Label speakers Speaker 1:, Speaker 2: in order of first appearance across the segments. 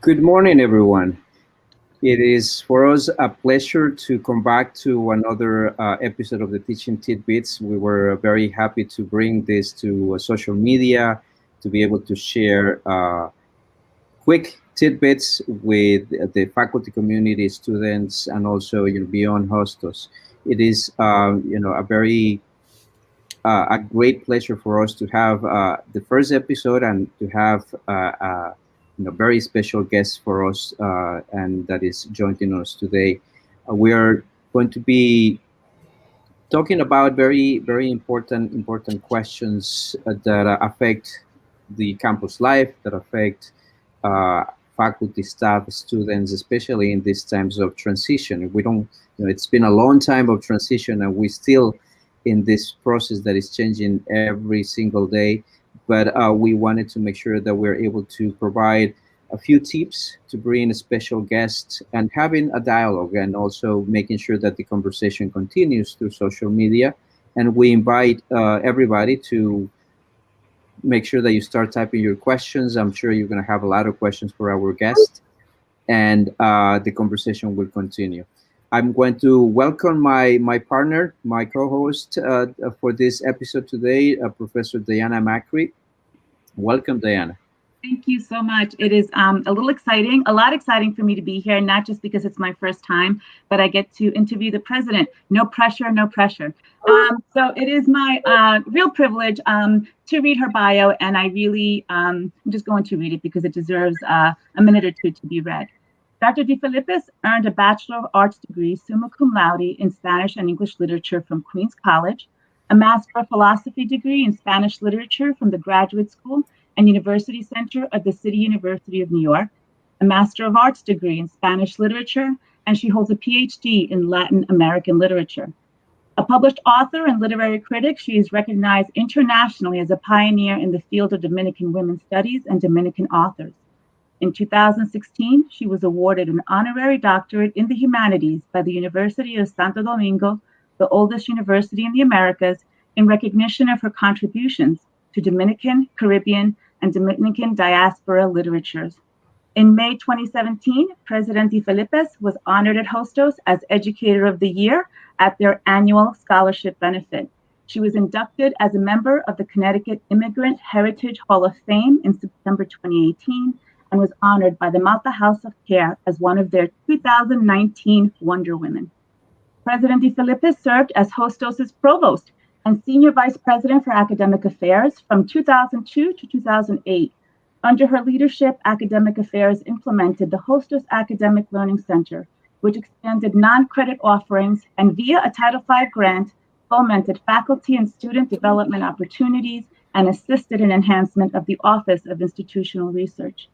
Speaker 1: Good morning, everyone. It is for us a pleasure to come back to another episode of the Teaching Tidbits. We were very happy to bring this to social media, to be able to share quick tidbits with the faculty community, students, and also beyond Hostos. It is a very a great pleasure for us to have the first episode and to have very special guest for us, and that is joining us today. We are going to be talking about very important questions that affect the campus life, that affect faculty, staff, students, especially in these times of transition. We don't, it's been a long time of transition, and we still in this process that is changing every single day. But we wanted to make sure that we're able to provide a few tips, to bring a special guest and having a dialogue, and also making sure that the conversation continues through social media. And we invite everybody to make sure that you start typing your questions. I'm sure you're going to have a lot of questions for our guest, and the conversation will continue. I'm going to welcome my partner, my co-host for this episode today, Professor Diana Macri. Welcome, Diana.
Speaker 2: Thank you so much. It is a lot exciting for me to be here, not just because it's my first time, but I get to interview the president. No pressure, no pressure. So it is my real privilege to read her bio, and I really, I'm just going to read it because it deserves a minute or two to be read. Dr. De Filippis earned a Bachelor of Arts degree, summa cum laude, in Spanish and English literature from Queens College, a Master of Philosophy degree in Spanish literature from the Graduate School and University Center of the City University of New York, a Master of Arts degree in Spanish literature, and she holds a PhD in Latin American literature. A published author and literary critic, she is recognized internationally as a pioneer in the field of Dominican women's studies and Dominican authors. In 2016, she was awarded an honorary doctorate in the humanities by the University of Santo Domingo, the oldest university in the Americas, in recognition of her contributions to Dominican, Caribbean, and Dominican diaspora literatures. In May 2017, President De Filippis was honored at Hostos as Educator of the Year at their annual scholarship benefit. She was inducted as a member of the Connecticut Immigrant Heritage Hall of Fame in September 2018, and was honored by the Malta House of Care as one of their 2019 Wonder Women. President De Filippis served as Hostos' provost and Senior Vice President for Academic Affairs from 2002 to 2008. Under her leadership, Academic Affairs implemented the Hostos Academic Learning Center, which expanded non-credit offerings and via a Title V grant, fomented faculty and student development opportunities and assisted in enhancement of the Office of Institutional Research.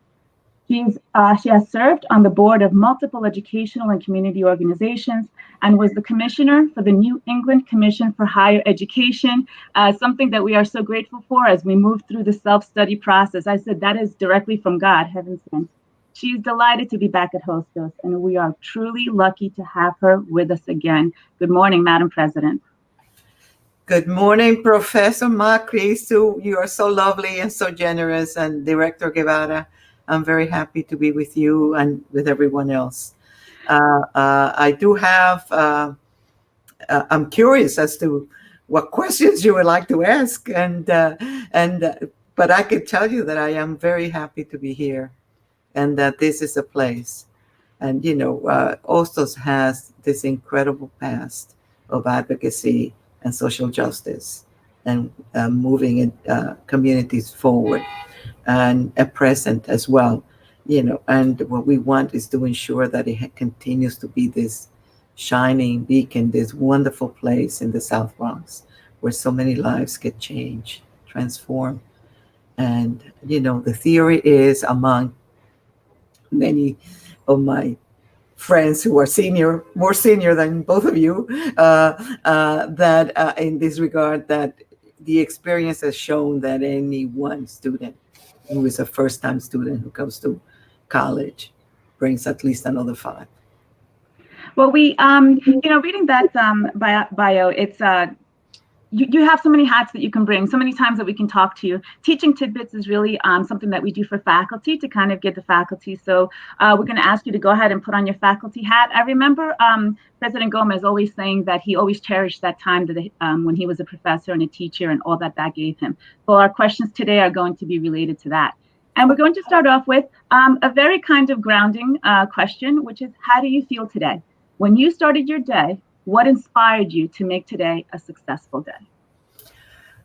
Speaker 2: She has served on the board of multiple educational and community organizations and was the commissioner for the New England Commission for Higher Education, something that we are so grateful for as we move through the self-study process. I said that is directly from God, heaven sent. She's delighted to be back at Hostos, and we are truly lucky to have her with us again. Good morning, Madam President.
Speaker 3: Good morning, Professor Macri. Sue, you are so lovely and so generous, and Director Guevara. I'm very happy to be with you and with everyone else. I do have, I'm curious as to what questions you would like to ask, but I can tell you that I am very happy to be here, and that this is a place. And Hostos has this incredible past of advocacy and social justice, and moving communities forward. And a present as well, and what we want is to ensure that it continues to be this shining beacon, this wonderful place in the South Bronx where so many lives get changed, transformed. And, the theory is among many of my friends who are more senior than both of you, that in this regard, that the experience has shown that any one student who is a first-time student who comes to college brings at least another 5.
Speaker 2: Well, reading that bio, it's you have so many hats that you can bring, so many times that we can talk to you. Teaching tidbits is really something that we do for faculty to kind of get the faculty. So we're going to ask you to go ahead and put on your faculty hat. I remember President Gomez always saying that he always cherished that time that when he was a professor and a teacher and all that gave him. So our questions today are going to be related to that. And we're going to start off with a very kind of grounding question, which is, how do you feel today? When you started your day, what inspired you to make today a successful day?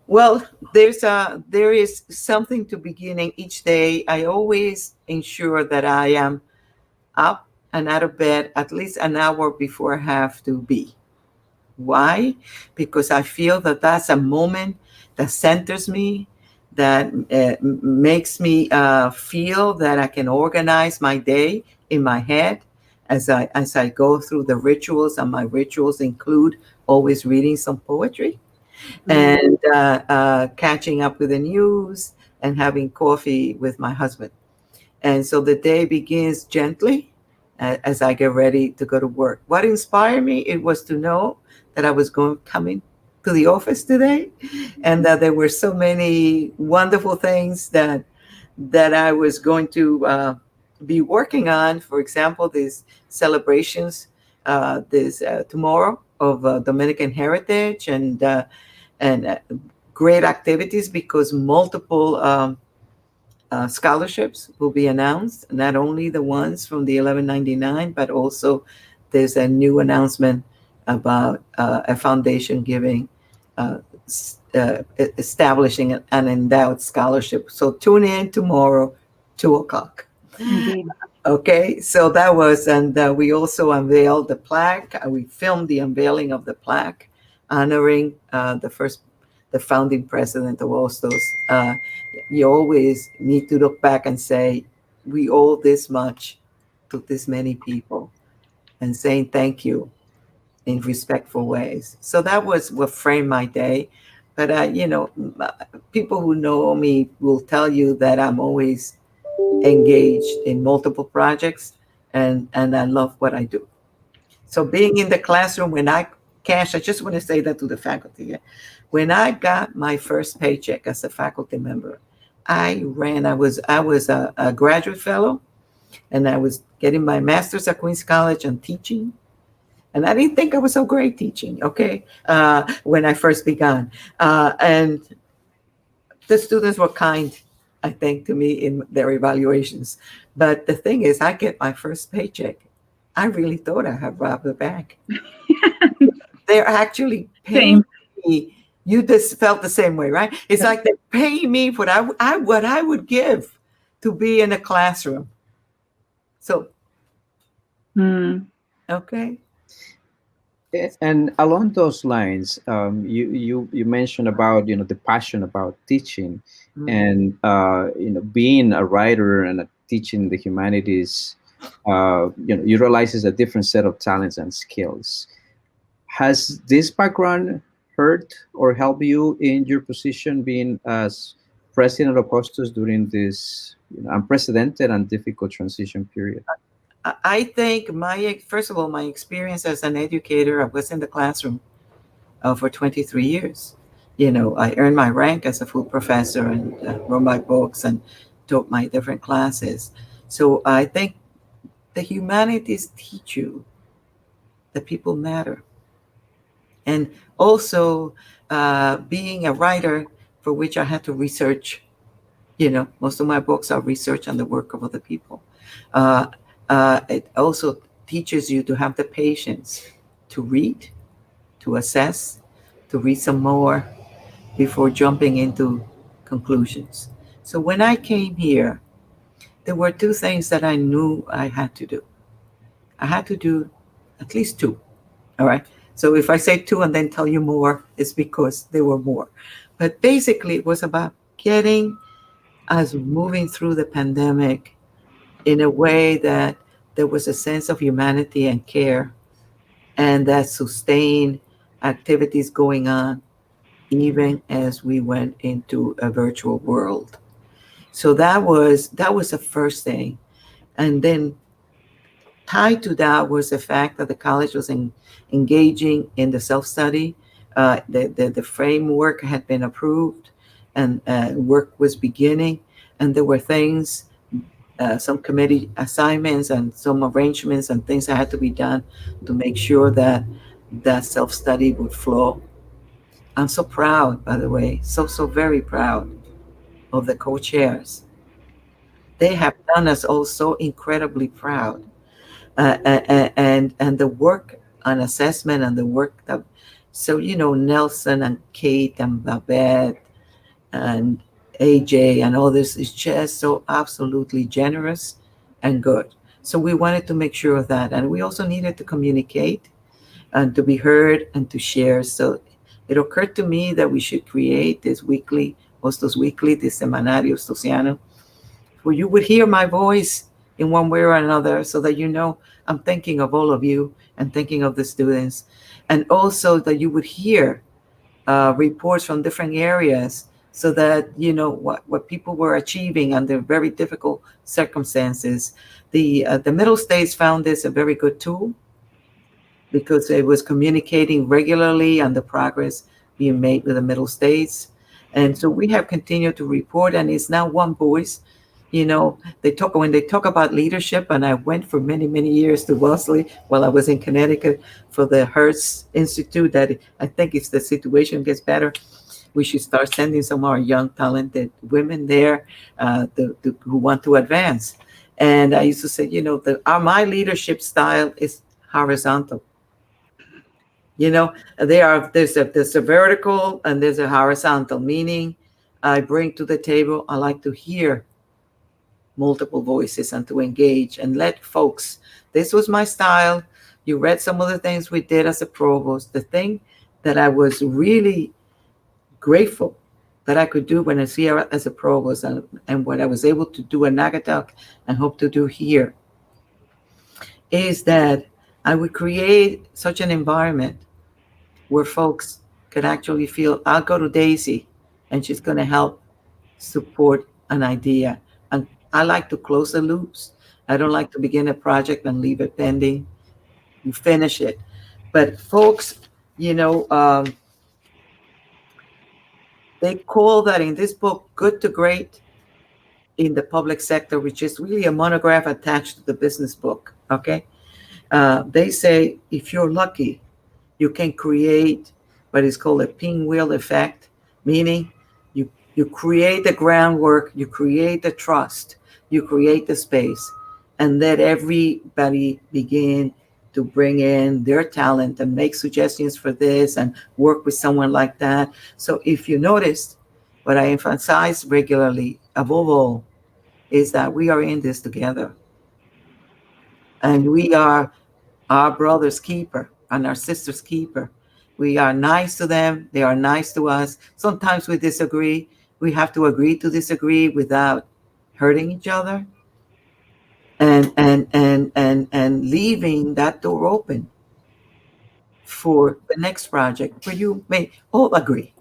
Speaker 3: Well, there is something to beginning each day. I always ensure that I am up and out of bed at least an hour before I have to be. Why? Because I feel that that's a moment that centers me, that makes me feel that I can organize my day in my head as I go through the rituals, and my rituals include always reading some poetry and catching up with the news and having coffee with my husband. And so the day begins gently as I get ready to go to work. What inspired me, it was to know that I was coming to the office today, and that there were so many wonderful things that I was going to be working on. For example, these celebrations this tomorrow of Dominican heritage, and great activities, because multiple scholarships will be announced, not only the ones from the 1199, but also there's a new announcement about a foundation giving, establishing an endowed scholarship. So tune in tomorrow, 2:00.
Speaker 2: Indeed.
Speaker 3: Okay, so that was, and we also unveiled the plaque. We filmed the unveiling of the plaque honoring the founding president of Hostos. You always need to look back and say, we owe this much to this many people, and saying thank you in respectful ways. So that was what framed my day. But people who know me will tell you that I'm always engaged in multiple projects, and I love what I do. So being in the classroom, I just want to say that to the faculty. When I got my first paycheck as a faculty member, I ran. I was a graduate fellow, and I was getting my master's at Queens College and teaching. And I didn't think I was so great teaching, okay, when I first began. And the students were kind, I think, to me in their evaluations. But the thing is, I get my first paycheck. I really thought I had robbed the bank. They're actually paying me. You just felt the same way, right? It's like they're paying me what I would give to be in a classroom. So, okay.
Speaker 1: And along those lines, you mentioned about the passion about teaching, and being a writer and teaching the humanities. You realize it's a different set of talents and skills. Has this background hurt or helped you in your position being as president of Hostos during this unprecedented and difficult transition period?
Speaker 3: I think first of all, my experience as an educator, I was in the classroom for 23 years. I earned my rank as a full professor, and wrote my books and taught my different classes. So I think the humanities teach you that people matter. And also being a writer, for which I had to research, most of my books are research on the work of other people. It also teaches you to have the patience to read, to assess, to read some more before jumping into conclusions. So when I came here, there were two things that I knew I had to do. I had to do at least two. All right. So if I say two and then tell you more, it's because there were more. But basically, it was about getting us moving through the pandemic in a way that there was a sense of humanity and care, and that sustained activities going on even as we went into a virtual world. So that was the first thing. And then tied to that was the fact that the college was engaging in the self-study. The framework had been approved, and work was beginning, and there were things, some committee assignments and some arrangements and things that had to be done to make sure that that self-study would flow. I'm so proud, by the way, so very proud of the co-chairs. They have done us all so incredibly proud. And the work on assessment and the work that, so Nelson and Kate and Babette and AJ and all this is just so absolutely generous and good. So we wanted to make sure of that, and we also needed to communicate and to be heard and to share. So it occurred to me that we should create this weekly Hostos Weekly, this Semanario Hostosiano, where you would hear my voice in one way or another, so that I'm thinking of all of you and thinking of the students, and also that you would hear reports from different areas, so that what people were achieving under very difficult circumstances. The Middle States found this a very good tool, because it was communicating regularly on the progress being made with the Middle States. And so we have continued to report, and it's now one voice. When they talk about leadership, and I went for many, many years to Wellesley while I was in Connecticut for the Hertz Institute, that I think if the situation gets better, we should start sending some of our young, talented women there who want to advance. And I used to say, my leadership style is horizontal. There's a vertical and there's a horizontal, meaning I bring to the table, I like to hear multiple voices and to engage and let folks, this was my style. You read some of the things we did as a provost. The thing that I was really grateful that I could do when I was here as a provost, and what I was able to do in Naugatuck and hope to do here, is that I would create such an environment where folks could actually feel, I'll go to Daisy and she's going to help support an idea. And I like to close the loops. I don't like to begin a project and leave it pending. You finish it. But folks, they call that in this book, Good to Great in the Public Sector, which is really a monograph attached to the business book, okay? They say, if you're lucky, you can create what is called a pinwheel effect, meaning you create the groundwork, you create the trust, you create the space, and let everybody begin to bring in their talent and make suggestions for this and work with someone like that. So if you noticed, what I emphasize regularly, above all, is that we are in this together. And we are our brother's keeper and our sister's keeper. We are nice to them. They are nice to us. Sometimes we disagree. We have to agree to disagree without hurting each other, and leaving that door open for the next project where you may all agree.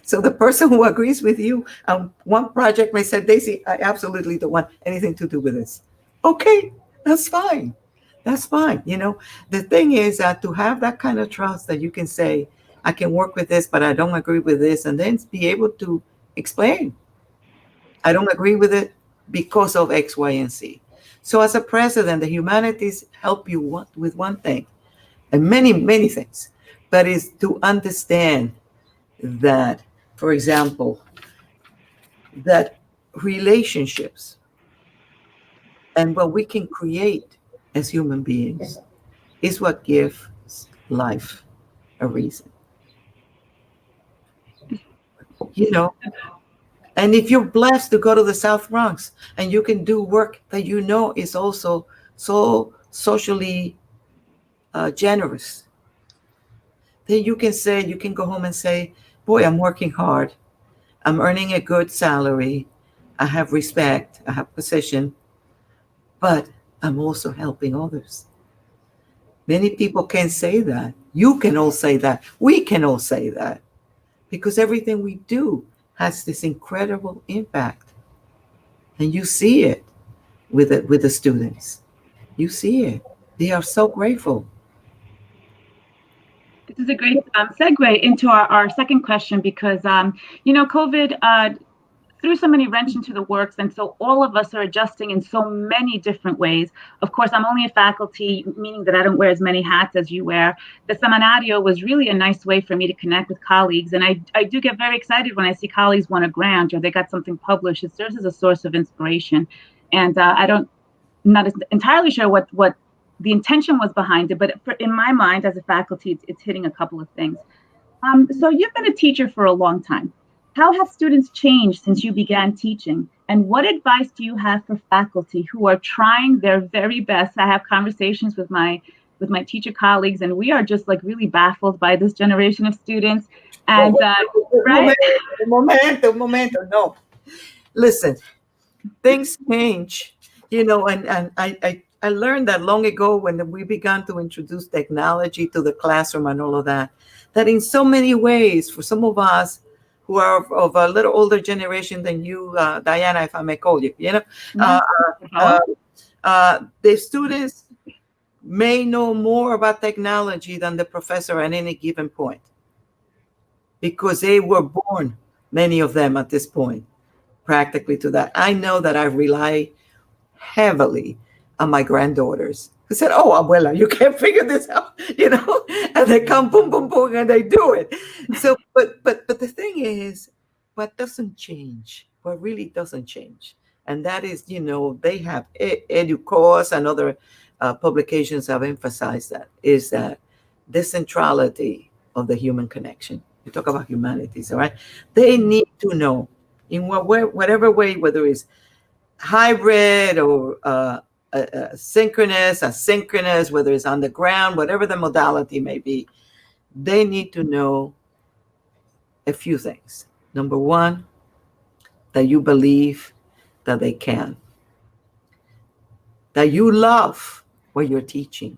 Speaker 3: So the person who agrees with you on one project may say, Daisy, I absolutely don't want anything to do with this. Okay, that's fine. That's fine. The thing is that to have that kind of trust that you can say, I can work with this, but I don't agree with this, and then be able to explain, I don't agree with it because of X, Y, and Z. So as a president, the humanities help you with one thing, and many, many things, but is to understand that, for example, that relationships and what we can create as human beings is what gives life a reason. And if you're blessed to go to the South Bronx and you can do work that is also so socially generous, then you can go home and say, boy, I'm working hard. I'm earning a good salary. I have respect. I have position. But I'm also helping others. Many people can say that. You can all say that. We can all say that. Because everything we do has this incredible impact. And you see it with the students. You see it. they are so grateful.
Speaker 2: This is a great segue into our second question because, COVID threw so many wrench into the works, and so all of us are adjusting in so many different ways. Of course, I'm only a faculty, meaning that I don't wear as many hats as you wear. The seminario was really a nice way for me to connect with colleagues, and I do get very excited when I see colleagues won a grant or they got something published. It serves as a source of inspiration, and I'm not entirely sure what the intention was behind it, but in my mind, as a faculty, it's hitting a couple of things. So you've been a teacher for a long time. How have students changed since you began teaching? And what advice do you have for faculty who are trying their very best? I have conversations with my teacher colleagues, and we are just like really baffled by this generation of students. And right?
Speaker 3: Momento. No, listen, things change, and I learned that long ago when we began to introduce technology to the classroom and all of that in so many ways, for some of us who are of a little older generation than you, Diana, if I may call you, the students may know more about technology than the professor at any given point because they were born, many of them at this point, practically to that. I know that I rely heavily on my granddaughters who said, "Oh, abuela, you can't figure this out," and they come boom, boom, boom, and they do it. So, but the thing is, what doesn't change, what really doesn't change, and that is, they have EduCause and other publications have emphasized that, is that the centrality of the human connection. You talk about humanities, all right? They need to know in whatever way, whether it's hybrid or synchronous, asynchronous, whether it's on the ground, whatever the modality may be, they need to know a few things. Number one, that you believe that they can, that you love what you're teaching,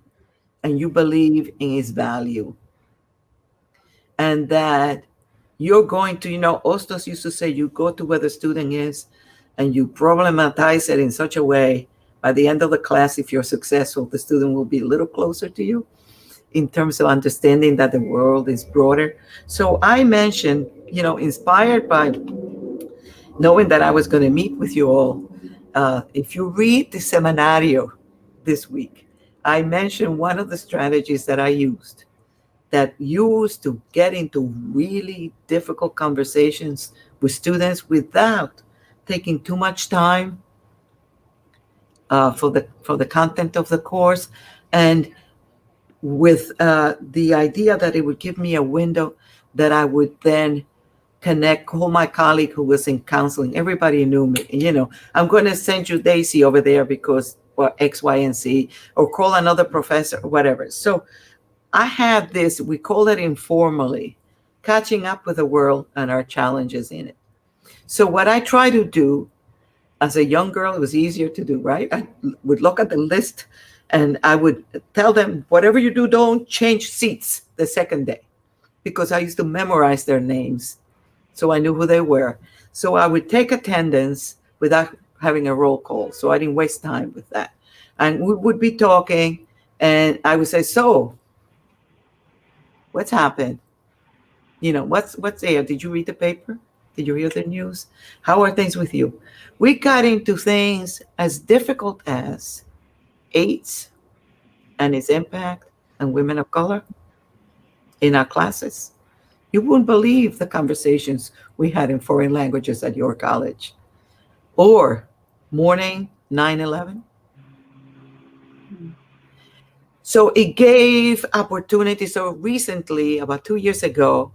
Speaker 3: and you believe in its value, and that you're going to, Hostos used to say, you go to where the student is and you problematize it in such a way, by the end of the class, if you're successful, the student will be a little closer to you in terms of understanding that the world is broader. So I mentioned, inspired by knowing that I was going to meet with you all, if you read the seminario this week, I mentioned one of the strategies that I used to get into really difficult conversations with students without taking too much time for the content of the course, and with the idea that it would give me a window that I would then call my colleague who was in counseling. Everybody knew me. I'm going to send you Daisy over there because X, Y, and Z, or call another professor, or whatever. So I had this, we call it informally, catching up with the world and our challenges in it. So what I try to do as a young girl, it was easier to do, right? I would look at the list and I would tell them, whatever you do, don't change seats the second day, because I used to memorize their names. So I knew who they were. So I would take attendance without having a roll call. So I didn't waste time with that. And we would be talking and I would say, so what's happened? What's there? Did you read the paper? Did you hear the news? How are things with you? We got into things as difficult as AIDS and its impact on women of color in our classes. You wouldn't believe the conversations we had in foreign languages at your college. Or mourning 9/11. So it gave opportunity. So recently, about 2 years ago,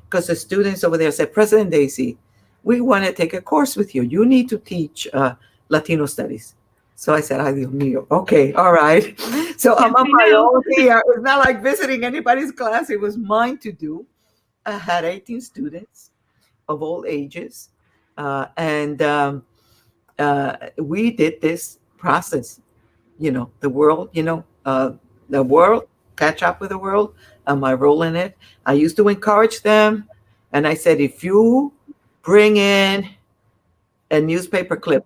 Speaker 3: because the students over there said, President Daisy, we want to take a course with you. You need to teach Latino studies. So I said, ay, Dios mío. Okay, all right. So I'm on my own here. It's not like visiting anybody's class. It was mine to do. I had 18 students of all ages. And we did this process. The world, catch up with the world, and my role in it. I used to encourage them. And I said, if you bring in a newspaper clip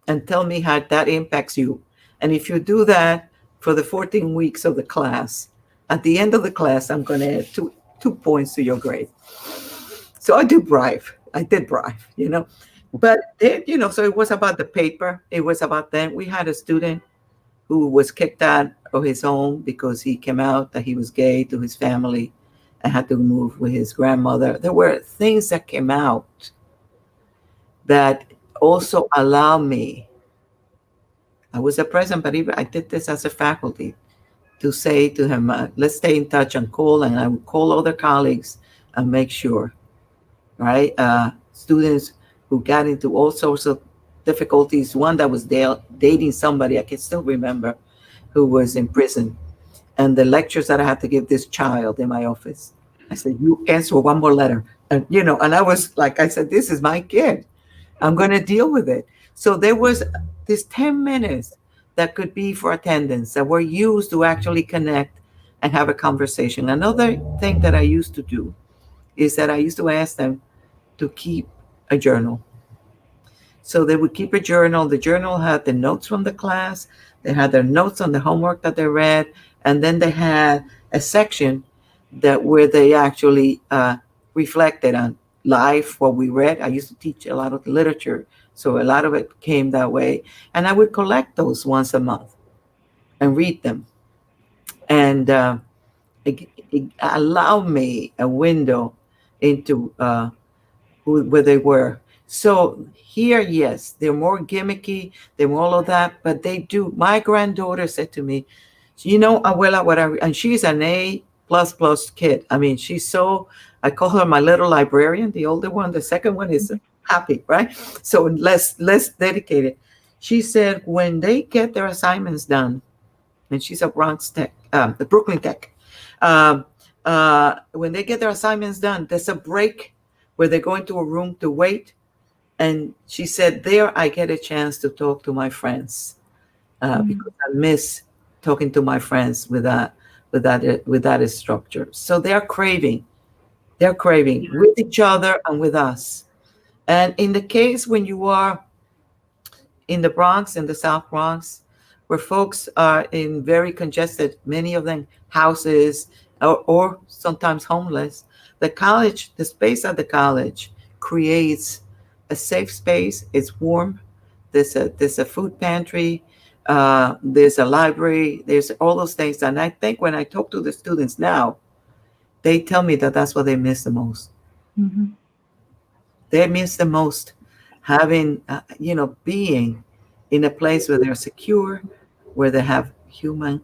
Speaker 3: and tell me how that impacts you, and if you do that, for the 14 weeks of the class. At the end of the class, I'm going to add two points to your grade. So I did bribe. But so it was about the paper. It was about them. We had a student who was kicked out of his home because he came out that he was gay to his family and had to move with his grandmother. There were things that came out that also allowed me. I was a president, but even I did this as a faculty to say to him, let's stay in touch and call. And I would call other colleagues and make sure, right? Students who got into all sorts of difficulties. One that was dating somebody, I can still remember, who was in prison. And the lectures that I had to give this child in my office, I said, you answer one more letter. And, and I was like, I said, this is my kid. I'm going to deal with it. So there was this 10 minutes that could be for attendance that were used to actually connect and have a conversation. Another thing that I used to do is that I used to ask them to keep a journal. So they would keep a journal. The journal had the notes from the class. They had their notes on the homework that they read. And then they had a section where they actually reflected on life, what we read. I used to teach a lot of literature, so a lot of it came that way. And I would collect those once a month and read them. And it allowed me a window into where they were. So here, yes, they're more gimmicky, they're all of that, but they do. My granddaughter said to me, Abuela, and she's an A++ kid. I mean, I call her my little librarian, the older one. The second one is happy, right? So less dedicated. She said when they get their assignments done, and she's at Bronx Tech, the Brooklyn Tech, when they get their assignments done, there's a break where they go into a room to wait. And she said, there I get a chance to talk to my friends because I miss talking to my friends with that structure. So they're craving with each other and with us. And in the case when you are in the Bronx, in the South Bronx, where folks are in very congested, many of them houses or sometimes homeless, the space at the college creates a safe space. It's warm. There's a food pantry. There's a library. There's all those things. And I think when I talk to the students now, they tell me that that's what they miss the most.
Speaker 2: Mm-hmm.
Speaker 3: They miss the most having, being in a place where they're secure, where they have human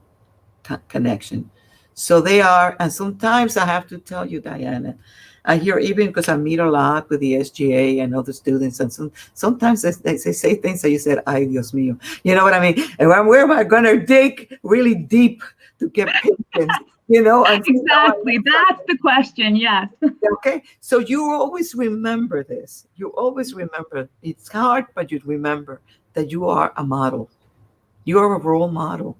Speaker 3: connection. So they are, and sometimes I have to tell you, Diana, I hear, even because I meet a lot with the SGA and other students, and sometimes they say things that you said, ay, Dios mío. You know what I mean? And where am I going to dig really deep to get patience?
Speaker 2: Exactly. That's the question. Yes.
Speaker 3: Okay. So you always remember this. You always remember. It's hard, but you remember that you are a model. You are a role model.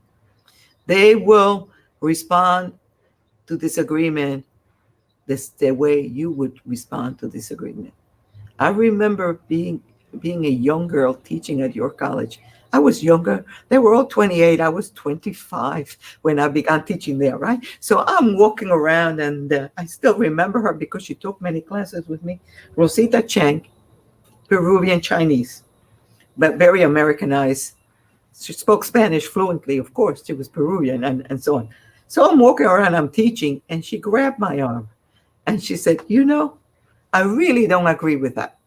Speaker 3: They will respond to disagreement the way you would respond to disagreement. I remember being a young girl teaching at your college. I was younger. They were all 28. I was 25 when I began teaching there, right? So I'm walking around, and I still remember her because she took many classes with me. Rosita Chang, Peruvian Chinese, but very Americanized. She spoke Spanish fluently, of course. She was Peruvian and so on. So I'm walking around, I'm teaching, and she grabbed my arm. And she said, I really don't agree with that.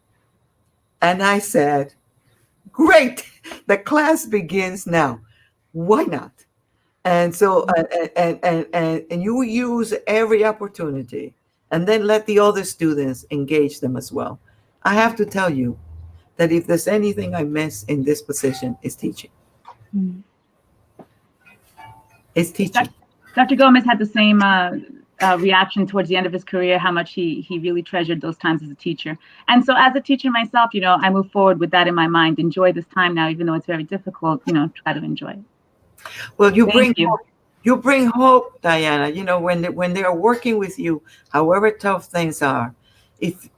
Speaker 3: And I said, great, the class begins now. Why not? And so, and you use every opportunity, and then let the other students engage them as well. I have to tell you that if there's anything I miss in this position, it's teaching.
Speaker 2: Mm.
Speaker 3: It's teaching.
Speaker 2: Dr. Gomez had the same reaction towards the end of his career, how much he really treasured those times as a teacher. And so as a teacher myself, I move forward with that in my mind. Enjoy this time now, even though it's very difficult, try to enjoy it.
Speaker 3: Well, you bring hope, Diana, when they are working with you, however tough things are, if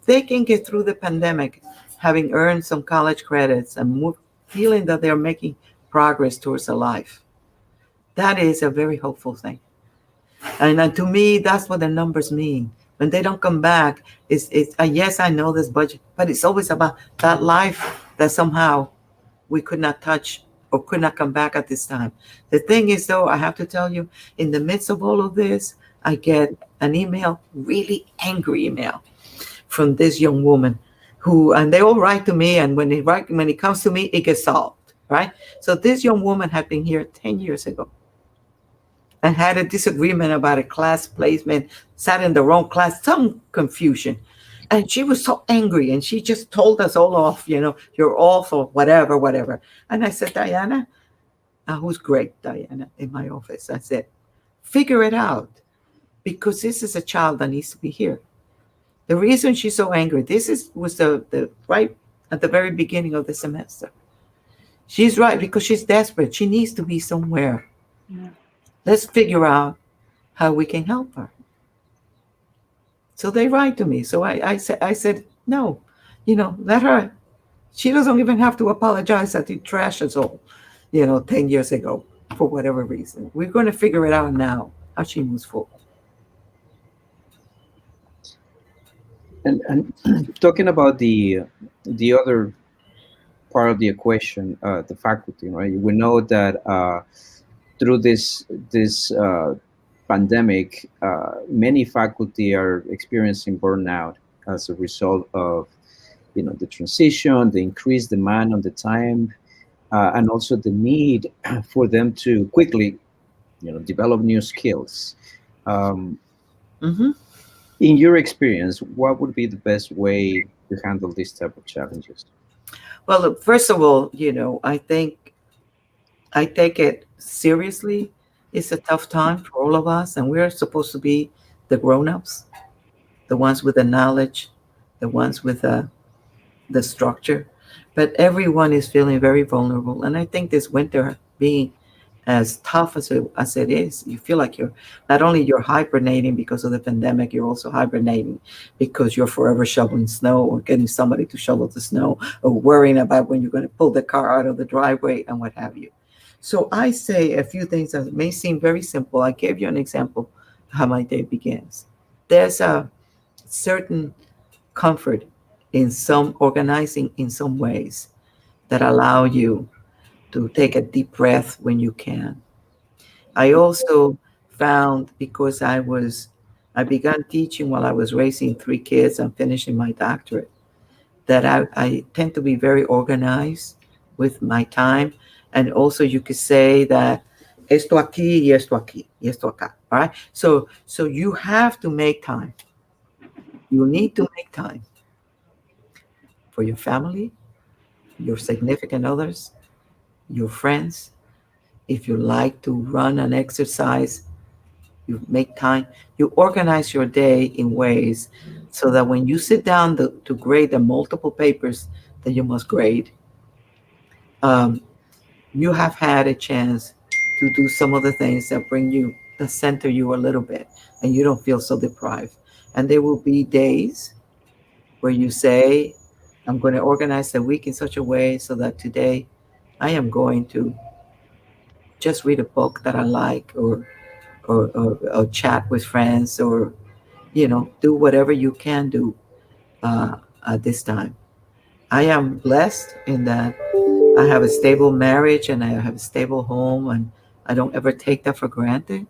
Speaker 3: they can get through the pandemic, having earned some college credits and feeling that they're making progress towards a life, That is a very hopeful thing. And to me, that's what the numbers mean. When they don't come back, it's yes, I know this budget, but it's always about that life that somehow we could not touch or could not come back at this time. The thing is, though, I have to tell you, in the midst of all of this, I get an email, really angry email from this young woman who, and they all write to me, and when it comes to me, it gets solved, right? So this young woman had been here 10 years ago and had a disagreement about a class placement, sat in the wrong class, some confusion. And she was so angry, and she just told us all off, you're awful, whatever, whatever. And I said, Diana, who's great, Diana, in my office, I said, figure it out, because this is a child that needs to be here. The reason she's so angry, was the right at the very beginning of the semester. She's right, because she's desperate. She needs to be somewhere.
Speaker 2: Yeah.
Speaker 3: Let's figure out how we can help her. So they write to me. So I said, no, let her. She doesn't even have to apologize that he trashed us all, 10 years ago for whatever reason. We're going to figure it out now, how she moves forward.
Speaker 1: And talking about the other part of the equation, the faculty, right? We know that through this pandemic, many faculty are experiencing burnout as a result of the transition, the increased demand on the time, and also the need for them to quickly develop new skills.
Speaker 3: Mm-hmm.
Speaker 1: In your experience, what would be the best way to handle this type of challenges?
Speaker 3: Well, look, first of all, I think I take it seriously. It's a tough time for all of us, and we're supposed to be the grown-ups, the ones with the knowledge, the ones with the structure. But everyone is feeling very vulnerable, and I think this winter being as tough as it is, you feel like not only you're hibernating because of the pandemic, you're also hibernating because you're forever shoveling snow or getting somebody to shovel the snow or worrying about when you're going to pull the car out of the driveway and what have you. So I say a few things that may seem very simple. I gave you an example of how my day begins. There's a certain comfort in some organizing in some ways that allow you to take a deep breath when you can. I also found, because I began teaching while I was raising 3 kids and finishing my doctorate, that I tend to be very organized with my time. And also you could say that esto aquí y esto aquí y esto acá. All right. So you have to make time. You need to make time for your family, your significant others, your friends. If you like to run and exercise, you make time. You organize your day in ways so that when you sit down to grade the multiple papers that you must grade, you have had a chance to do some of the things that center you a little bit, and you don't feel so deprived. And there will be days where you say, I'm going to organize the week in such a way so that today I am going to just read a book that I like, or chat with friends, or do whatever you can do at this time. I am blessed in that I have a stable marriage and I have a stable home, and I don't ever take that for granted.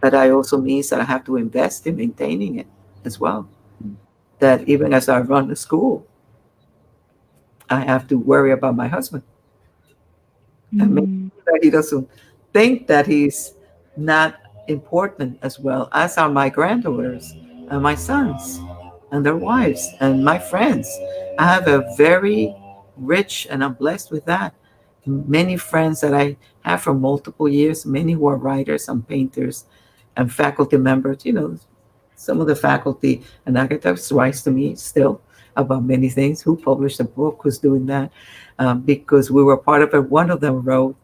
Speaker 3: But I also means that I have to invest in maintaining it as well. That even as I run the school, I have to worry about my husband. And make sure that he doesn't think that he's not important, as well as are my granddaughters and my sons and their wives and my friends. I have a very rich, and I'm blessed with that. Many friends that I have for multiple years, many who are writers and painters and faculty members. Some of the faculty and architects writes to me still about many things. Who published a book? Who's doing that? Because we were part of it. One of them wrote,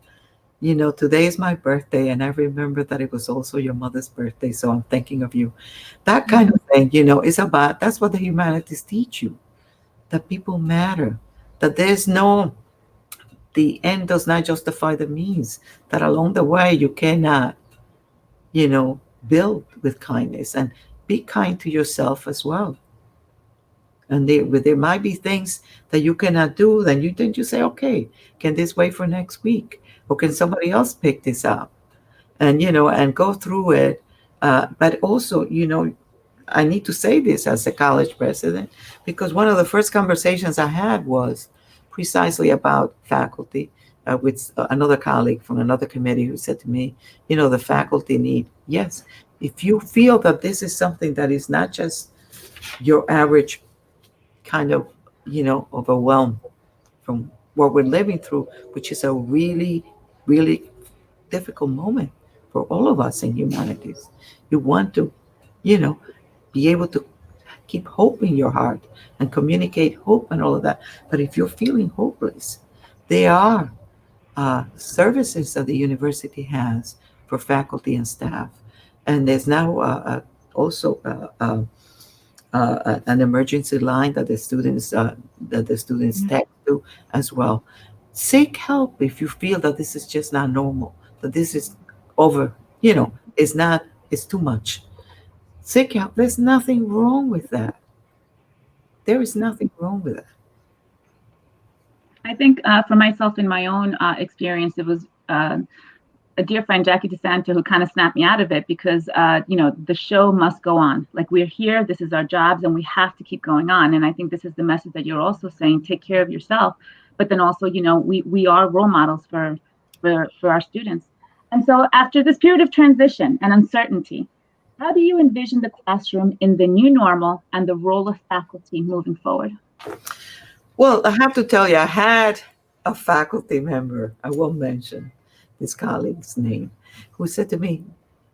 Speaker 3: today is my birthday, and I remember that it was also your mother's birthday, so I'm thinking of you. That kind of thing, is about, that's what the humanities teach you, that people matter, that there's no the end does not justify the means, that along the way you cannot, build with kindness and be kind to yourself as well. And there might be things that you cannot do, then you say, okay, can this wait for next week? Or can somebody else pick this up? And, and go through it. But also, I need to say this as a college president, because one of the first conversations I had was precisely about faculty, with another colleague from another committee who said to me, the faculty need, yes, if you feel that this is something that is not just your average kind of, overwhelmed from what we're living through, which is a really, really difficult moment for all of us in humanities. You want to, be able to keep hope in your heart and communicate hope and all of that. But if you're feeling hopeless, there are services that the university has for faculty and staff. And there's now also an emergency line that the students text to as well. Seek help if you feel that this is just not normal, that this is over, it's too much. Seek help. There's nothing wrong with that. There is nothing wrong with that.
Speaker 2: I think for myself, in my own experience, it was a dear friend, Jackie DeSanto, who kind of snapped me out of it, because, the show must go on. Like, we're here, this is our jobs, and we have to keep going on. And I think this is the message that you're also saying: take care of yourself. But then also, we are role models for our students. And so after this period of transition and uncertainty, how do you envision the classroom in the new normal and the role of faculty moving forward?
Speaker 3: Well, I have to tell you, I had a faculty member, I won't mention this colleague's name, who said to me,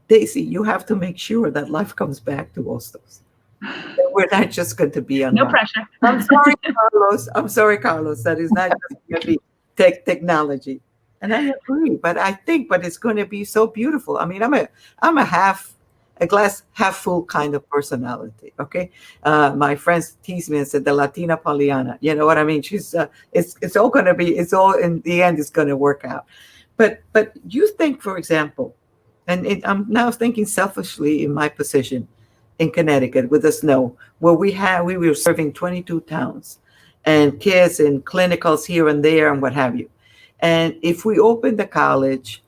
Speaker 3: Daisy, you have to make sure that life comes back to Hostos. That we're not just going to be on.
Speaker 2: No pressure.
Speaker 3: I'm sorry, Carlos. I'm sorry, Carlos. That is not just going to be technology. And I agree, but it's going to be so beautiful. I mean, I'm a glass half full kind of personality. Okay. My friends tease me and said the Latina Pollyanna, you know what I mean? She's, it's all going to be, it's all in the end, it's going to work out. But you think, for example, and I'm now thinking selfishly in my position in Connecticut with the snow, where we were serving 22 towns and kids in clinicals here and there and what have you. And if we opened the college,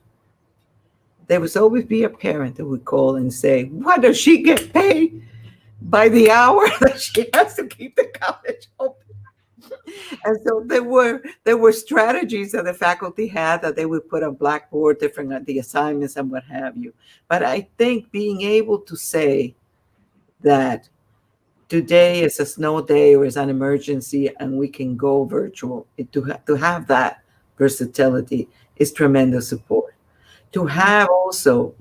Speaker 3: there would always be a parent that would call and say, why does she get paid by the hour that she has to keep the college open? And so there were strategies that the faculty had that they would put on Blackboard, different the assignments and what have you. But I think being able to say that today is a snow day or is an emergency and we can go virtual, to have that versatility is tremendous support. To have also,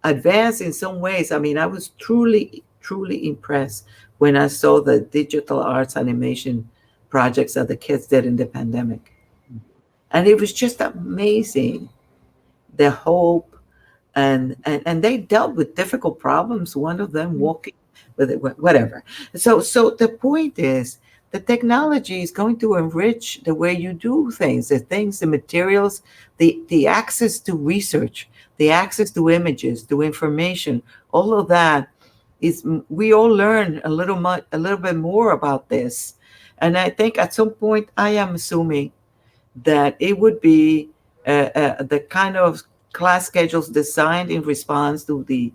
Speaker 3: advance in some ways. I mean, I was truly, truly impressed when I saw the digital arts animation projects that the kids did in the pandemic. And it was just amazing, the hope, and they dealt with difficult problems. One of them walking with it, whatever. So the point is, the technology is going to enrich the way you do things, the materials, the access to research, the access to images, to information, all of that is, we all learn a little bit more about this. And I think at some point, I am assuming that it would be the kind of class schedules designed in response to the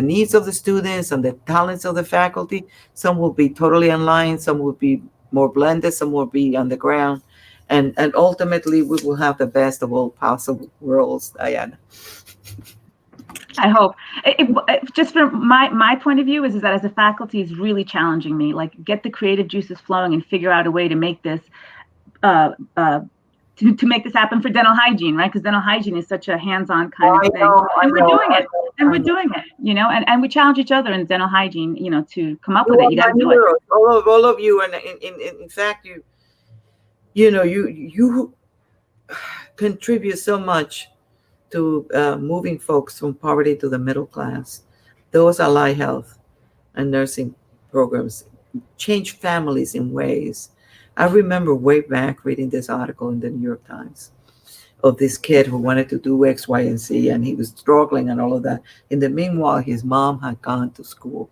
Speaker 3: needs of the students and the talents of the faculty. Some will be totally online, some will be more blended, some will be on the ground, and ultimately we will have the best of all possible worlds, Diana.
Speaker 2: I hope. Just from my point of view is that as a faculty is really challenging me, like, get the creative juices flowing and figure out a way to make this to make this happen for dental hygiene, right? Because dental hygiene is such a hands-on kind of thing. And we're doing it. And we challenge each other in dental hygiene, to come up with it. You got to do it.
Speaker 3: All of you, and in fact, you contribute so much to moving folks from poverty to the middle class. Those allied health and nursing programs change families in ways I remember way back reading this article in the New York Times of this kid who wanted to do X, Y, and Z, and he was struggling and all of that. In the meanwhile, his mom had gone to school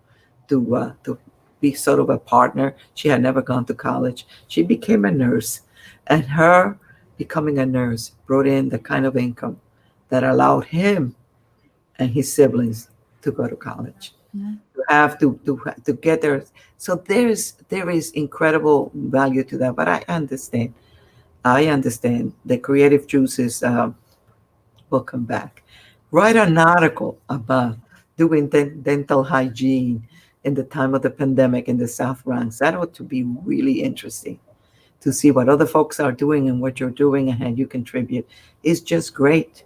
Speaker 3: to be sort of a partner. She had never gone to college. She became a nurse, and her becoming a nurse brought in the kind of income that allowed him and his siblings to go to college.
Speaker 2: Yeah.
Speaker 3: To have to get there. So there is incredible value to that. But I understand the creative juices will come back. Write an article about doing dental hygiene in the time of the pandemic in the South Bronx. That ought to be really interesting to see what other folks are doing and what you're doing and how you contribute. It's just great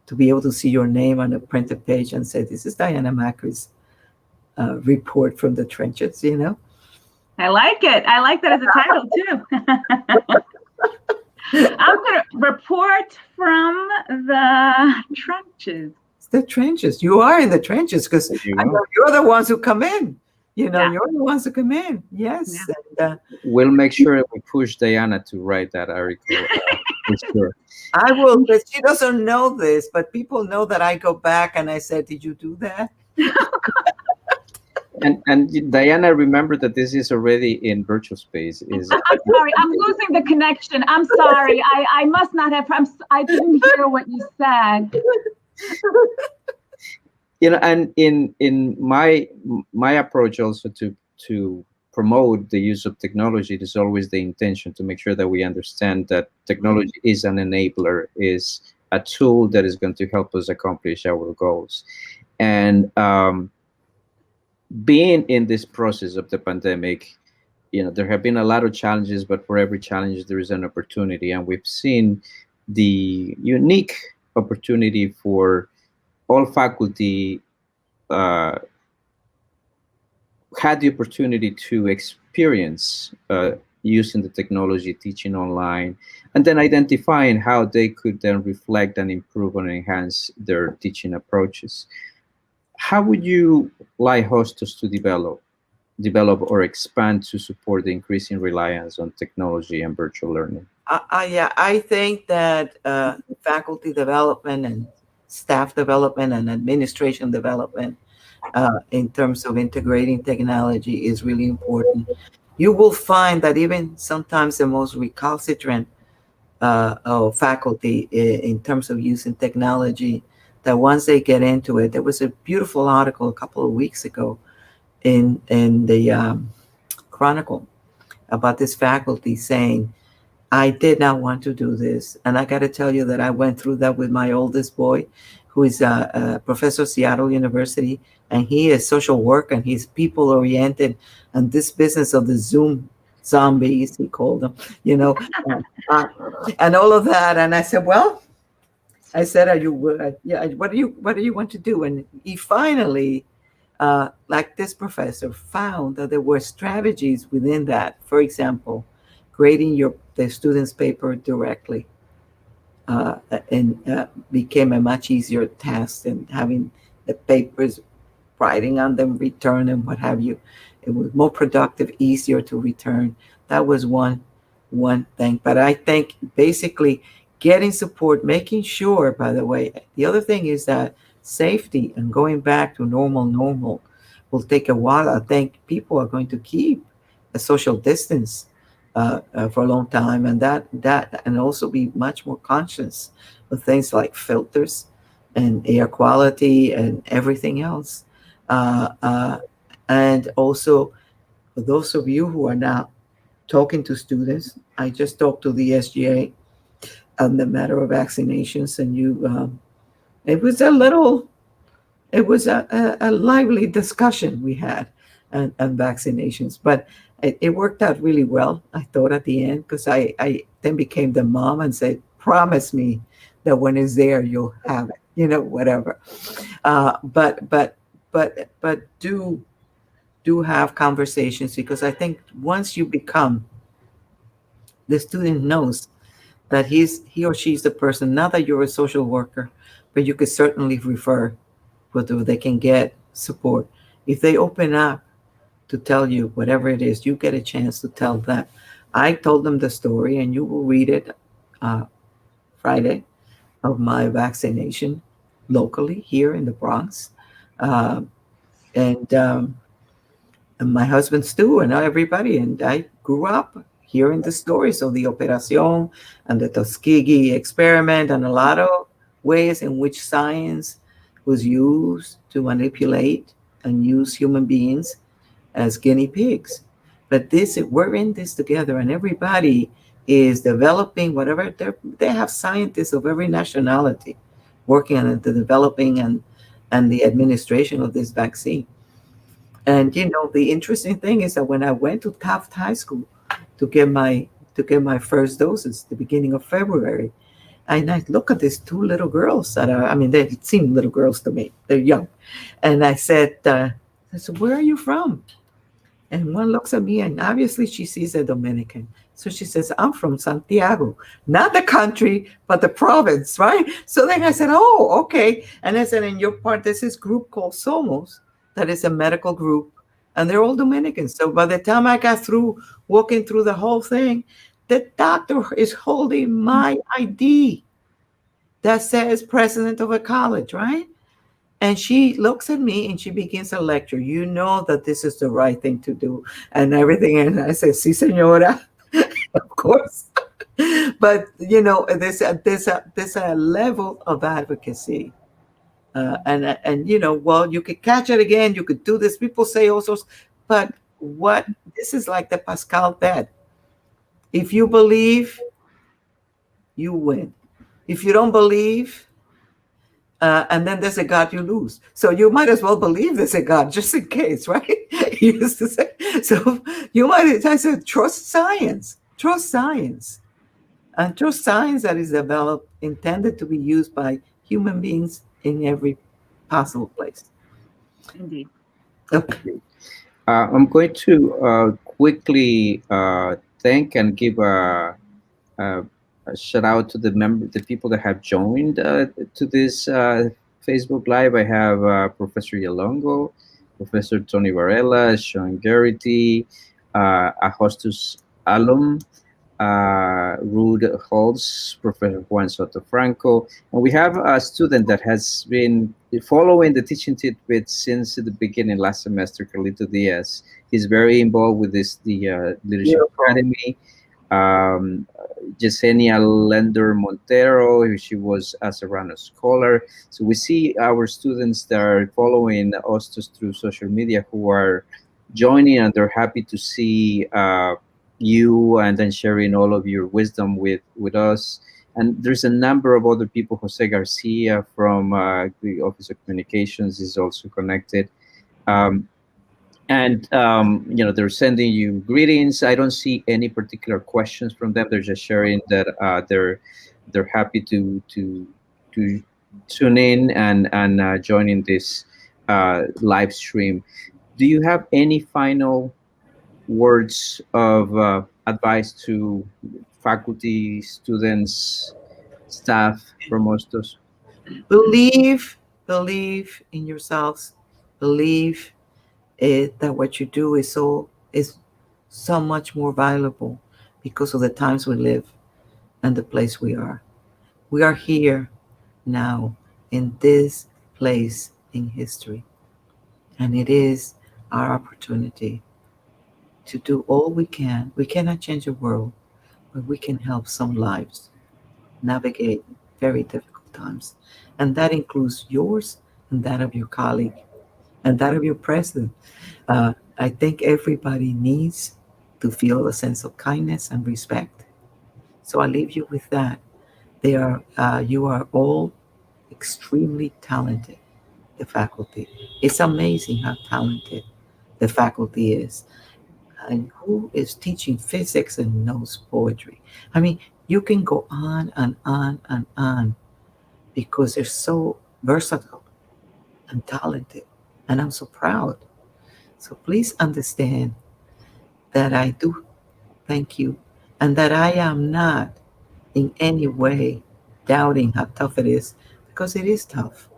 Speaker 3: to be able to see your name on a printed page and say, this is Diana Macri's report from the trenches, you know?
Speaker 2: I like it. I like that as a title too. I'm going to report from the trenches.
Speaker 3: It's the trenches. You are in the trenches because you're the ones who come in. You know,
Speaker 2: Yeah.
Speaker 3: you're the ones who come in. Yes.
Speaker 2: Yeah.
Speaker 3: And,
Speaker 1: We'll make sure we push Diana to write that article. For sure.
Speaker 3: I will, but she doesn't know this, but people know that I go back and I said, did you do that?
Speaker 1: And Diana, remember that this is already in virtual space.
Speaker 2: I'm sorry, I'm losing the connection. I'm sorry. I must not have. I didn't hear what you said.
Speaker 1: You know, and in my approach also to promote the use of technology, it is always the intention to make sure that we understand that technology is an enabler, is a tool that is going to help us accomplish our goals. And being in this process of the pandemic, you know, there have been a lot of challenges, but for every challenge there is an opportunity, and we've seen the unique opportunity for all faculty had the opportunity to experience using the technology, teaching online, and then identifying how they could then reflect and improve and enhance their teaching approaches. How would you like Hostos to develop or expand to support the increasing reliance on technology and virtual learning?
Speaker 3: Yeah, I think that faculty development and staff development and administration development in terms of integrating technology is really important. You will find that even sometimes the most recalcitrant faculty in terms of using technology, that once they get into it, there was a beautiful article a couple of weeks ago in the Chronicle about this faculty saying, I did not want to do this. And I got to tell you that I went through that with my oldest boy, who is a professor at Seattle University, and he is social work and he's people oriented. And this business of the Zoom zombies, he called them, you know, and all of that. And I said, well, I said, are you, yeah, what do you want to do? And he finally, like this professor, found that there were strategies within that. For example, grading the student's paper directly and became a much easier task than having the papers, writing on them, return and what have you. It was more productive, easier to return. That was one thing. But I think basically getting support, making sure, by the way, the other thing is that safety and going back to normal will take a while. I think people are going to keep a social distance for a long time, and that and also be much more conscious of things like filters and air quality and everything else. And also, for those of you who are now talking to students, I just talked to the SGA on the matter of vaccinations, and it was a lively discussion we had on vaccinations, but it worked out really well, I thought, at the end, because I then became the mom and said, promise me that when it's there, you'll have it, you know, whatever. But do have conversations, because I think once you become, the student knows that he or she's the person, not that you're a social worker, but you could certainly refer whether they can get support. If they open up to tell you whatever it is, you get a chance to tell them. I told them the story, and you will read it uh, Friday, of my vaccination locally here in the Bronx. Uh, and my husband Stu and everybody. And I grew up hearing the stories of the Operación and the Tuskegee experiment and a lot of ways in which science was used to manipulate and use human beings as guinea pigs. But this, we're in this together, and everybody is developing whatever they have scientists of every nationality working on the developing and the administration of this vaccine. And the interesting thing is that when I went to Taft High School to get my first doses, the beginning of February, and I look at these two little girls that are, I mean, they seem little girls to me. They're young, and I said, "Where are you from?" And one looks at me, and obviously she sees a Dominican. So she says, "I'm from Santiago, not the country, but the province, right?" So then I said, "Oh, okay." And I said, "In your part, there's this group called Somos, that is a medical group, and they're all Dominicans." So by the time I got through walking through the whole thing, the doctor is holding my ID that says president of a college, right? And she looks at me and she begins a lecture. You know that this is the right thing to do and everything. And I said, "Sí, señora," of course. But there's a level of advocacy, and well, you could catch it again. You could do this. People say all sorts, but what this is like the Pascal bet. If you believe, you win. If you don't believe, and then there's a God, you lose. So you might as well believe there's a God just in case, right? He used to say. So I said, trust science, and trust science that is developed, intended to be used by human beings in every possible place.
Speaker 2: Indeed.
Speaker 3: Okay.
Speaker 1: I'm going to quickly thank and give a shout out to the people that have joined to this Facebook Live. I have Professor Yalongo, Professor Tony Varela, Sean Garrity, a Hostos alum, Rude Holtz, Professor Juan Soto Franco, and we have a student that has been following the teaching tidbits since the beginning last semester, Carlito Diaz. He's very involved with the Leadership
Speaker 3: Beautiful.
Speaker 1: Academy. Um, Yesenia Lender Montero, she was a Serrano scholar. So we see our students that are following us just through social media who are joining, and they're happy to see you and then sharing all of your wisdom with us. And there's a number of other people. Jose Garcia from the Office of Communications is also connected. They're sending you greetings. I don't see any particular questions from them. They're just sharing that they're happy to tune in and join in this live stream. Do you have any final words of advice to faculty, students, staff from Hostos?
Speaker 3: Believe in yourselves. Believe that what you do is so much more valuable because of the times we live and the place we are. We are here now in this place in history, and it is our opportunity to do all we can. We cannot change the world, but we can help some lives navigate very difficult times, and that includes yours and that of your colleague and that of your president. I think everybody needs to feel a sense of kindness and respect. So I leave you with that. You are all extremely talented, the faculty. It's amazing how talented the faculty is. And who is teaching physics and knows poetry? I mean, you can go on and on and on because they're so versatile and talented. And I'm so proud. So please understand that I do thank you and that I am not in any way doubting how tough it is, because it is tough.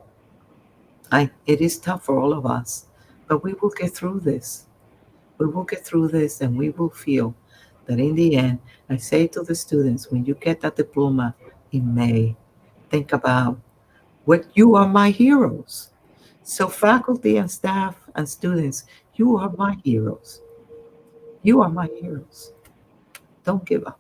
Speaker 3: It is tough for all of us, but we will get through this. We will get through this, and we will feel that in the end, I say to the students, when you get that diploma in May, think about what you are my heroes. So faculty and staff and students, you are my heroes. You are my heroes. Don't give up.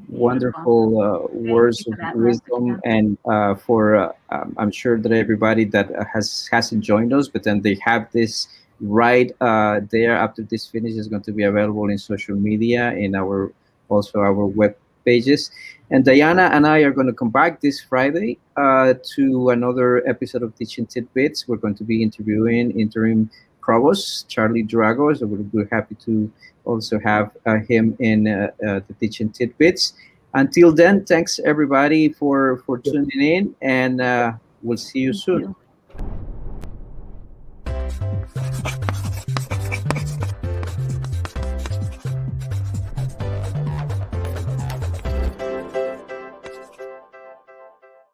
Speaker 1: Wonderful
Speaker 2: Thank you
Speaker 1: words
Speaker 2: for
Speaker 1: of
Speaker 2: that message.
Speaker 1: wisdom, and for I'm sure that everybody that hasn't joined us, but then they have this right there after this finish is going to be available in social media, in our also our web pages. And Diana and I are going to come back this Friday to another episode of Teaching Tidbits. We're going to be interviewing interim provost Charlie Drago, so we're happy to also have him in the Teaching Tidbits. Until then, thanks everybody for tuning in, and we'll see you
Speaker 2: Thank
Speaker 1: soon.
Speaker 2: you.